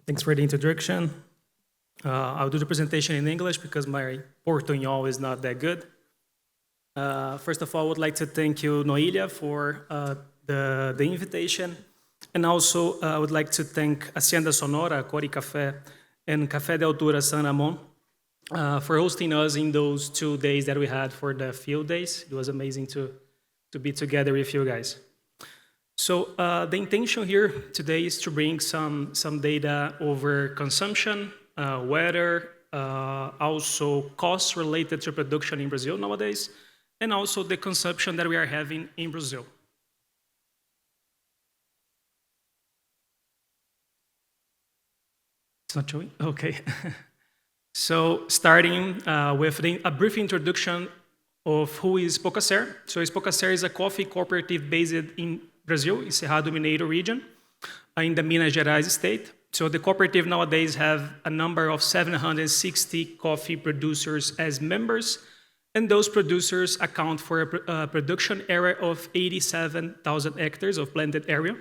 Thanks for the introduction. I'll do the presentation in English because my Portuñol is not that good. First of all, I would like to thank you, Noelia, for the invitation. And also, I would like to thank Hacienda Sonora, Cori Café, and Café de Altura San Ramon for hosting us in those 2 days that we had for the field days. It was amazing to be together with you guys. So the intention here today is to bring some data over consumption, weather, also costs related to production in Brazil nowadays, and also the consumption that we are having in Brazil. It's not showing? Okay. So starting with a brief introduction of who is Pocacer. So Pocacer is a coffee cooperative based in Brazil, in Cerrado Mineiro region, in the Minas Gerais state. So the cooperative nowadays have a number of 760 coffee producers as members, and those producers account for a production area of 87,000 hectares of planted area.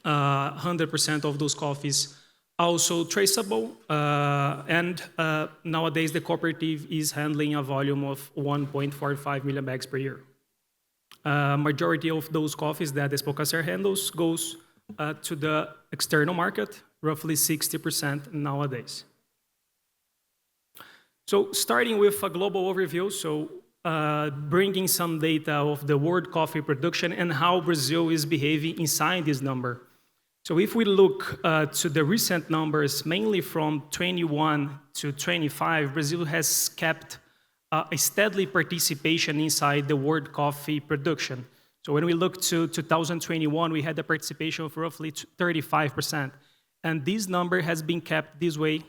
100% of those coffees also traceable, and nowadays the cooperative is handling a volume of 1.45 million bags per year. Majority of those coffees that Pocacer handles goes to the external market, roughly 60% nowadays. So starting with a global overview, so bringing some data of the world coffee production and how Brazil is behaving inside this number. So if we look to the recent numbers, mainly from 21 to 25, Brazil has kept a steady participation inside the world coffee production. So when we look to 2021, we had a participation of roughly 35%. And this number has been kept this way,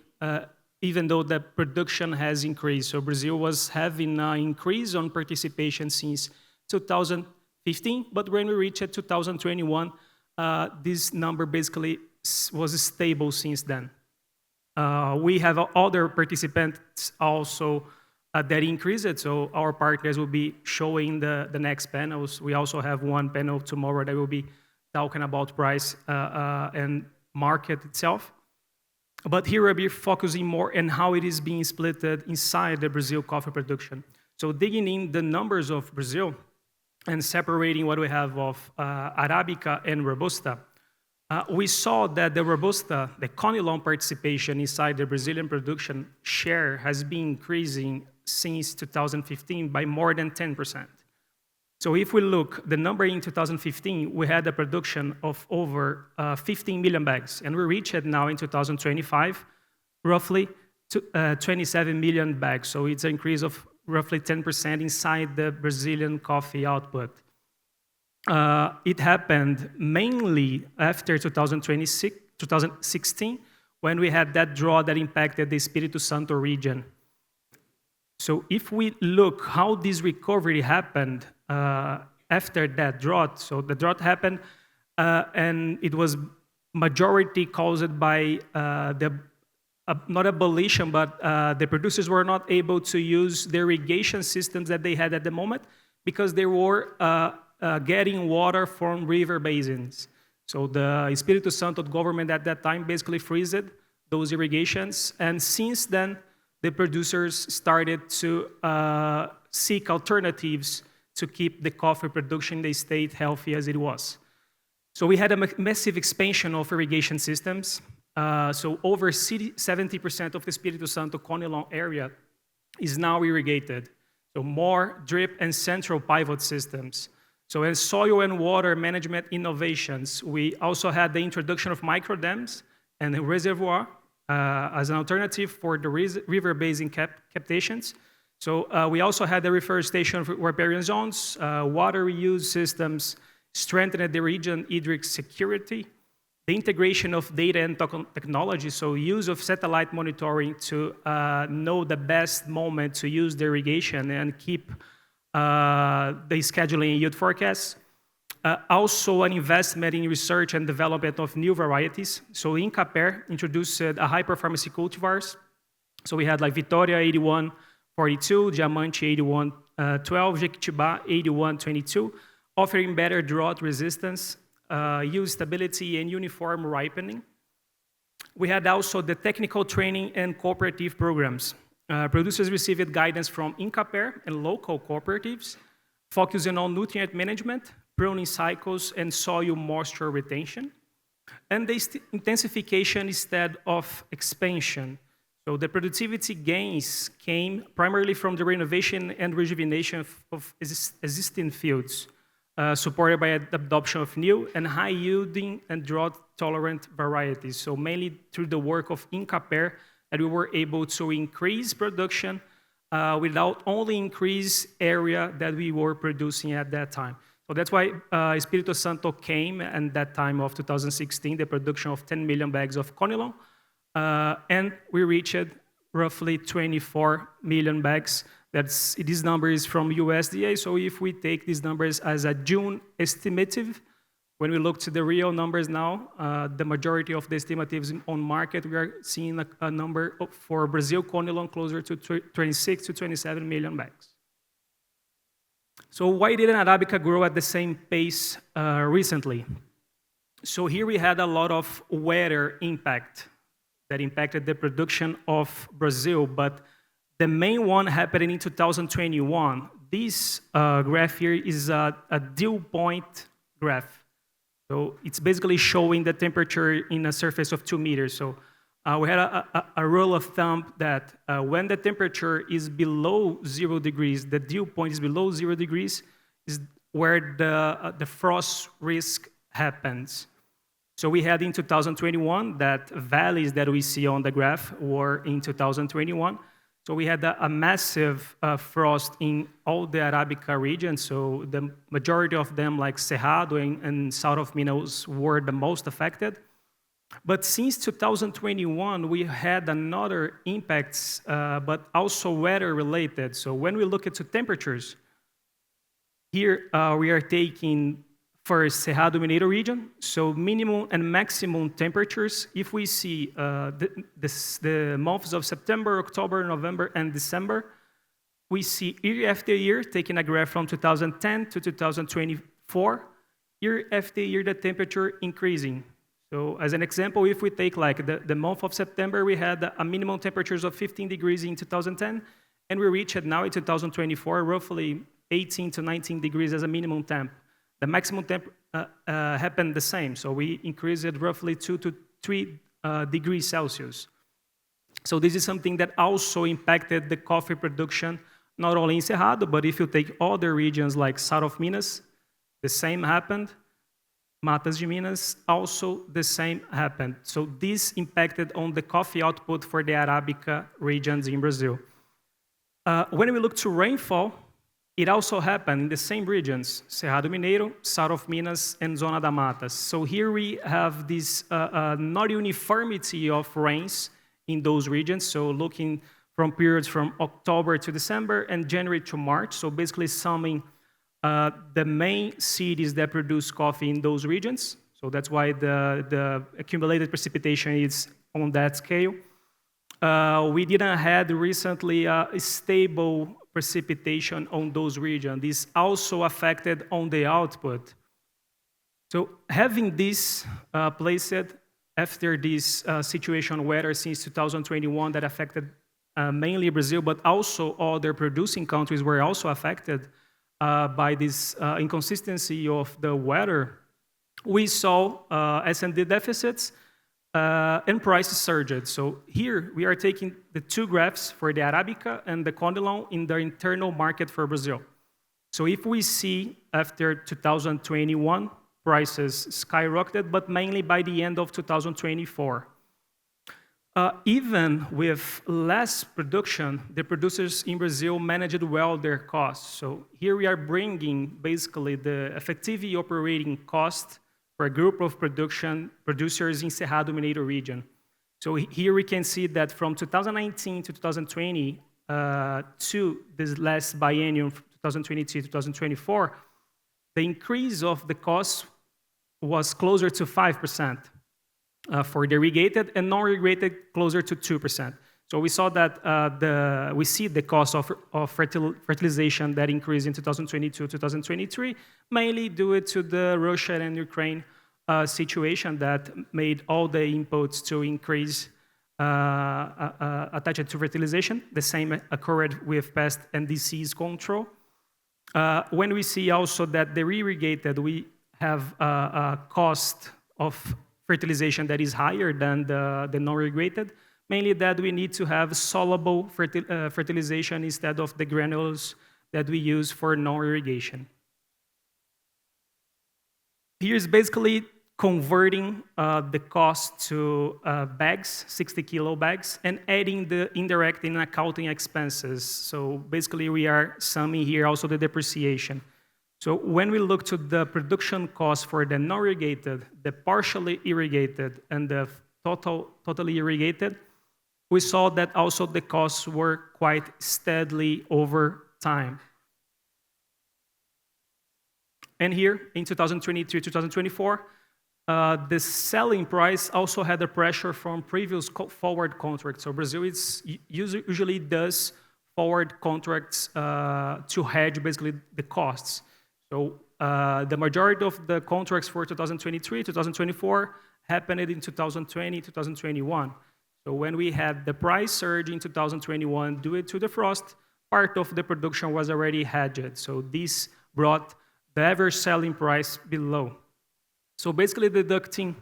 even though the production has increased. So Brazil was having an increase on participation since 2015, but when we reached 2021, this number basically was stable since then. We have other participants also that increased, so our partners will be showing the next panels. We also have one panel tomorrow that will be talking about price and market itself. But here we'll be focusing more on how it is being split inside the Brazil coffee production. So digging in the numbers of Brazil and separating what we have of Arabica and Robusta, we saw that the Robusta, the Conilon participation inside the Brazilian production share has been increasing since 2015 by more than 10%. So if we look, the number in 2015, we had a production of over 15 million bags, and we reached it now in 2025, roughly 27 million bags. So it's an increase of roughly 10% inside the Brazilian coffee output. It happened mainly after 2016, when we had that drought that impacted the Espírito Santo region. So if we look how this recovery happened after that drought, so the drought happened and it was majority caused by not abolition, but the producers were not able to use the irrigation systems that they had at the moment because they were getting water from river basins. So the Espírito Santo government at that time basically freezed those irrigations, and since then, the producers started to seek alternatives to keep the coffee production in the state healthy as it was. So we had a massive expansion of irrigation systems. So over 70% of the Espírito Santo Conilon area is now irrigated. So more drip and central pivot systems. So as soil and water management innovations, we also had the introduction of micro dams and a reservoir as an alternative for the river basin captations. So we also had the reforestation for riparian zones, water reuse systems, strengthened the region hydric security, the integration of data and technology, so use of satellite monitoring to know the best moment to use the irrigation and keep the scheduling and yield forecasts. Also an investment in research and development of new varieties. So Incaper introduced a high-performance cultivars. So we had like Vitória 8142, Diamante 8112, Jequitibá 8122, offering better drought resistance, yield stability, and uniform ripening. We had also the technical training and cooperative programs. Producers received guidance from INCAPER and local cooperatives, focusing on nutrient management, pruning cycles, and soil moisture retention. And the intensification instead of expansion. So the productivity gains came primarily from the renovation and rejuvenation of existing fields, supported by the adoption of new and high-yielding and drought-tolerant varieties. So mainly through the work of INCAPER, that we were able to increase production without only increase area that we were producing at that time. So that's why Espírito Santo came at that time of 2016, the production of 10 million bags of conilon, and we reached roughly 24 million bags. This number is from USDA, so if we take these numbers as a June estimative, when we look to the real numbers now, the majority of the estimatives on market, we are seeing a number for Brazil conilon closer to 26 to 27 million bags. So why didn't Arabica grow at the same pace recently? So here we had a lot of weather impact that impacted the production of Brazil, but the main one happened in 2021. This graph here is a dew point graph. So it's basically showing the temperature in a surface of 2 meters. So we had a rule of thumb that when the temperature is below 0 degrees, the dew point is below 0 degrees, is where the frost risk happens. So we had in 2021 that valleys that we see on the graph were in 2021. So we had a massive frost in all the Arabica region. So the majority of them, like Cerrado and south of Minas, were the most affected. But since 2021, we had another impacts, but also weather related. So when we look at the temperatures, here we are taking first Cerrado Mineiro region, so minimum and maximum temperatures. If we see the months of September, October, November, and December, we see year after year, taking a graph from 2010 to 2024, year after year the temperature increasing. So as an example, if we take like the month of September, we had a minimum temperatures of 15 degrees in 2010, and we reached now in 2024 roughly 18 to 19 degrees as a minimum temp. The maximum temp happened the same, so we increased it roughly 2 to 3 degrees Celsius. So this is something that also impacted the coffee production, not only in Cerrado, but if you take other regions like south of Minas, the same happened. Matas de Minas, also the same happened. So this impacted on the coffee output for the Arabica regions in Brazil. When we look to rainfall, it also happened in the same regions, Cerrado Mineiro, south of Minas, and Zona da Matas. So here we have this not uniformity of rains in those regions. So looking from periods from October to December and January to March. So basically summing the main cities that produce coffee in those regions. So that's why the accumulated precipitation is on that scale. We didn't have recently a stable precipitation on those regions. This also affected on the output. So having this placed after this situation weather since 2021 that affected mainly Brazil, but also other producing countries were also affected by this inconsistency of the weather, we saw S&D deficits and prices surged. So here we are taking the two graphs for the Arabica and the conilon in the internal market for Brazil. So if we see after 2021, prices skyrocketed, but mainly by the end of 2024. Even with less production, the producers in Brazil managed well their costs. So here we are bringing basically the effective operating cost for a group of producers in Cerrado Mineiro region. So here we can see that from 2019 to 2020 to this last biennium, 2022 to 2024, the increase of the costs was closer to 5%. For the irrigated and non-irrigated, closer to 2%. So we saw that we see the cost of fertilization that increased in 2022, 2023, mainly due to the Russia and Ukraine situation that made all the inputs to increase attached to fertilization. The same occurred with pest and disease control. When we see also that the irrigated, we have a cost of fertilization that is higher than the non-irrigated, mainly that we need to have soluble fertilization instead of the granules that we use for non-irrigation. Here's basically converting the cost to bags, 60-kilo bags, and adding the indirect and accounting expenses. So basically, we are summing here also the depreciation. So when we look to the production cost for the non-irrigated, the partially irrigated, and the totally irrigated, we saw that also the costs were quite steadily over time. And here, in 2023, 2024, the selling price also had a pressure from previous forward contracts. So Brazil usually does forward contracts to hedge basically the costs. So the majority of the contracts for 2023, 2024 happened in 2020, 2021. So when we had the price surge in 2021 due to the frost, part of the production was already hedged. So this brought the average selling price below. So basically deducting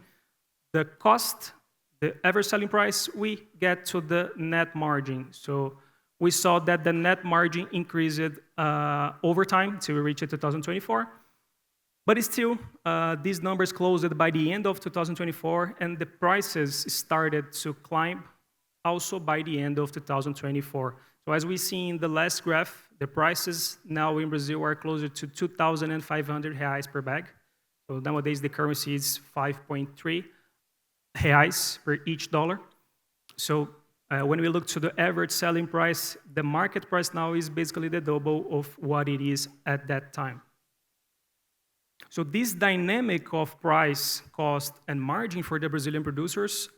the cost, the average selling price, we get to the net margin. So we saw that the net margin increased over time to reach 2024. But still, these numbers closed by the end of 2024, and the prices started to climb also by the end of 2024. So as we see in the last graph, the prices now in Brazil are closer to 2,500 reais per bag. So nowadays the currency is 5.3 reais per each dollar. So when we look to the average selling price, the market price now is basically the double of what it is at that time. So this dynamic of price, cost, and margin for the Brazilian producers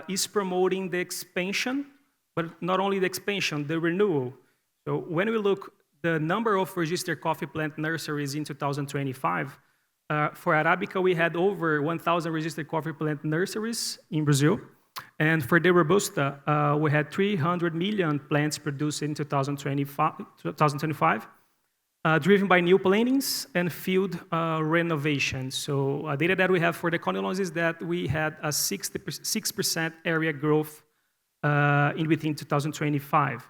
is promoting the expansion, but not only the expansion, the renewal. So when we look the number of registered coffee plant nurseries in 2025, for Arabica, we had over 1,000 registered coffee plant nurseries in Brazil. And for the Robusta, we had 300 million plants produced in 2025, driven by new plantings and field renovation. So data that we have for the condylones is that we had a 6% area growth within 2025.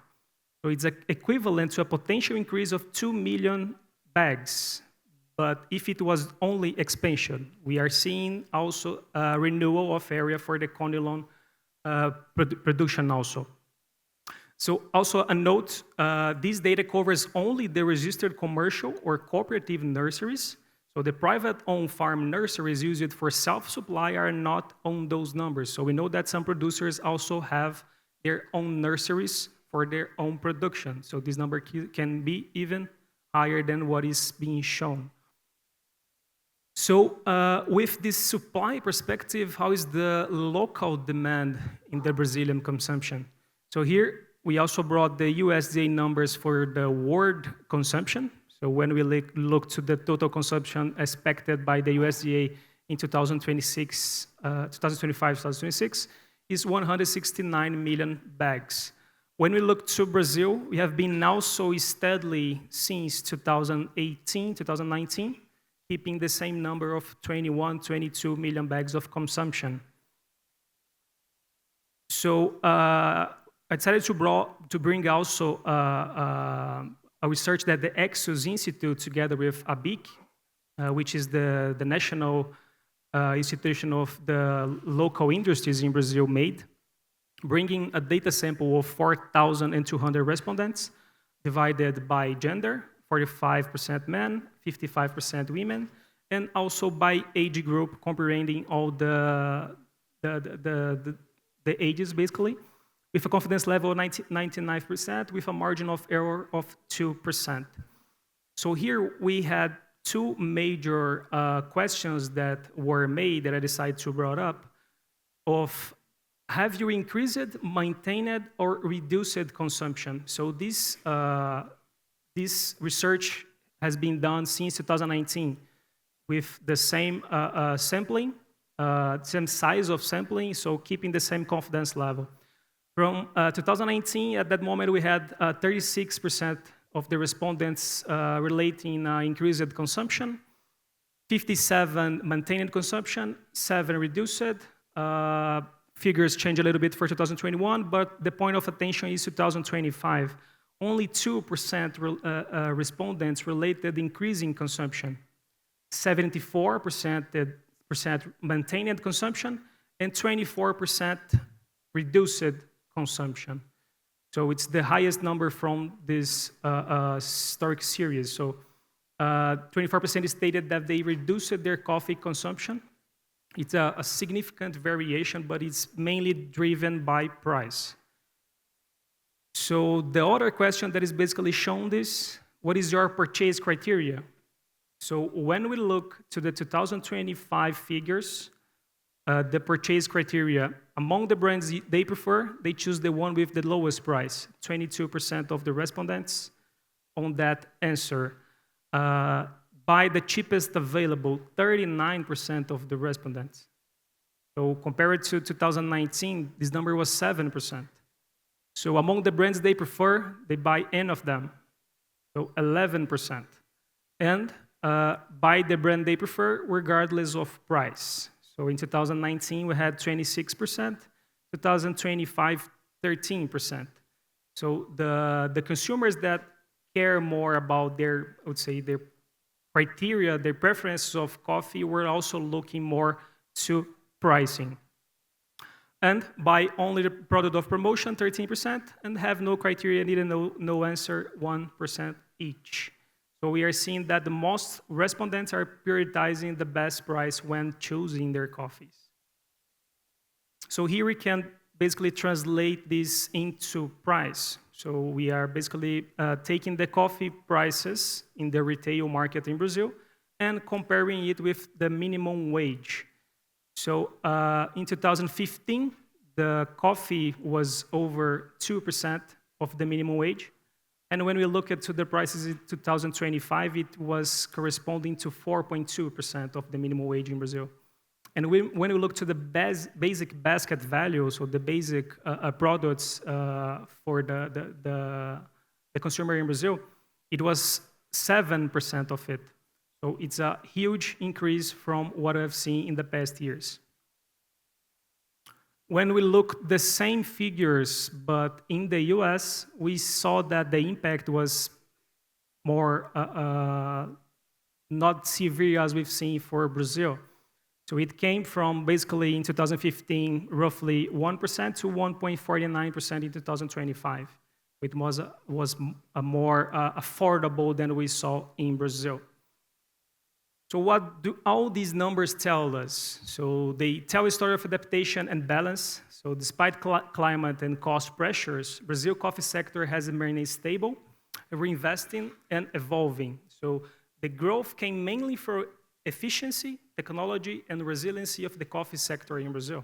So it's equivalent to a potential increase of 2 million bags. But if it was only expansion, we are seeing also a renewal of area for the condylone production also. So also a note, this data covers only the registered commercial or cooperative nurseries. So the private-owned farm nurseries used for self-supply are not on those numbers. So we know that some producers also have their own nurseries for their own production. So this number can be even higher than what is being shown. So with this supply perspective, how is the local demand in the Brazilian consumption? So here we also brought the USDA numbers for the world consumption. So when we look to the total consumption expected by the USDA in 2026, 2025, 2026, is 169 million bags. When we look to Brazil, we have been now so steadily since 2018, 2019, keeping the same number of 21, 22 million bags of consumption. So I decided to bring also a research that the Exus Institute, together with ABIC, which is the national institution of the local industries in Brazil, made, bringing a data sample of 4,200 respondents divided by gender, 45% men, 55% women, and also by age group, comprehending all the ages basically, with a confidence level of 99%, with a margin of error of 2%. So here we had two major questions that were made that I decided to bring up of, have you increased, maintained, or reduced consumption? So this research has been done since 2019. with the same sampling, same size of sampling, so keeping the same confidence level. From 2019, at that moment, we had 36% of the respondents relating increased consumption, 57 maintained consumption, 7 reduced. Figures change a little bit for 2021, but the point of attention is 2025. Only 2% respondents related increasing consumption, 74% maintained consumption, and 24% reduced consumption. So it's the highest number from this historic series. So 24% stated that they reduced their coffee consumption. It's a significant variation, but it's mainly driven by price. So the other question that is basically shown is, what is your purchase criteria? So when we look to the 2025 figures, the purchase criteria, among the brands they prefer, they choose the one with the lowest price. 22% of the respondents on that answer. Buy the cheapest available, 39% of the respondents. So compared to 2019, this number was 7%. So among the brands they prefer, they buy any of them, so 11%. And buy the brand they prefer regardless of price. So in 2019, we had 26%, 2025, 13%. So the consumers that care more about their, I would say, their criteria, their preferences of coffee, were also looking more to pricing. And buy only the product of promotion, 13%, and have no criteria, needed no answer, 1% each. So we are seeing that the most respondents are prioritizing the best price when choosing their coffees. So here we can basically translate this into price. So we are basically taking the coffee prices in the retail market in Brazil and comparing it with the minimum wage. So in 2015, the coffee was over 2% of the minimum wage. And when we look at the prices in 2025, it was corresponding to 4.2% of the minimum wage in Brazil. And when we look to the basic basket value, so the basic products for the consumer in Brazil, it was 7% of it. So it's a huge increase from what I've seen in the past years. When we look the same figures, but in the US, we saw that the impact was more not severe as we've seen for Brazil. So it came from basically in 2015, roughly 1% to 1.49% in 2025. It was a more affordable than we saw in Brazil. So what do all these numbers tell us? So they tell a story of adaptation and balance. So despite climate and cost pressures, Brazil coffee sector has remained stable, reinvesting and evolving. So the growth came mainly from efficiency, technology, and resiliency of the coffee sector in Brazil.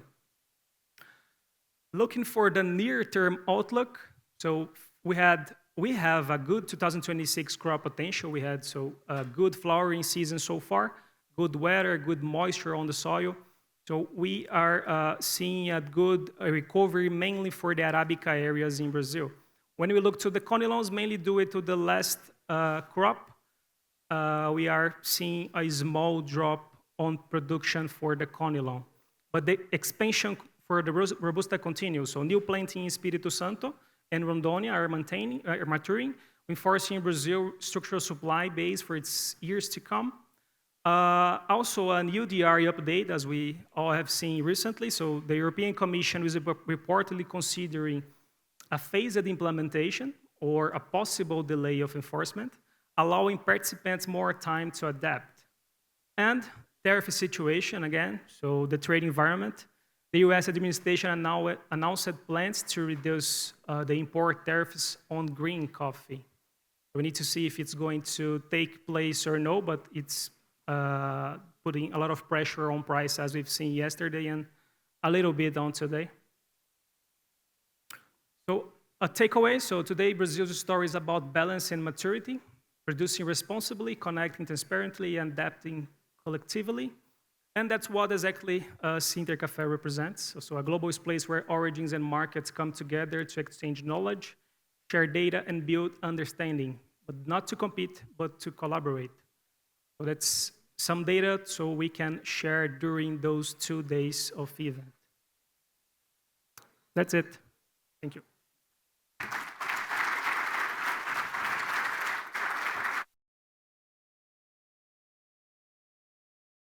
Looking for the near-term outlook, so we have a good 2026 crop potential. We had a good flowering season so far, good weather, good moisture on the soil. So we are seeing a good recovery mainly for the Arabica areas in Brazil. When we look to the conilons, mainly due to the last crop, we are seeing a small drop on production for the conilon. But the expansion for the Robusta continues. So new planting in Espírito Santo and Rondônia are maturing, reinforcing Brazil's structural supply base for its years to come. Also, a new DRE update, as we all have seen recently. So the European Commission is reportedly considering a phased implementation or a possible delay of enforcement, allowing participants more time to adapt. And tariff situation again, so the trade environment. The US administration announced plans to reduce the import tariffs on green coffee. We need to see if it's going to take place or no, but it's putting a lot of pressure on price as we've seen yesterday and a little bit on today. So a takeaway, so today Brazil's story is about balance and maturity, producing responsibly, connecting transparently, and adapting collectively. And that's what exactly Sinter Café represents. So a global place where origins and markets come together to exchange knowledge, share data, and build understanding, but not to compete, but to collaborate. So that's some data so we can share during those 2 days of event. That's it. Thank you.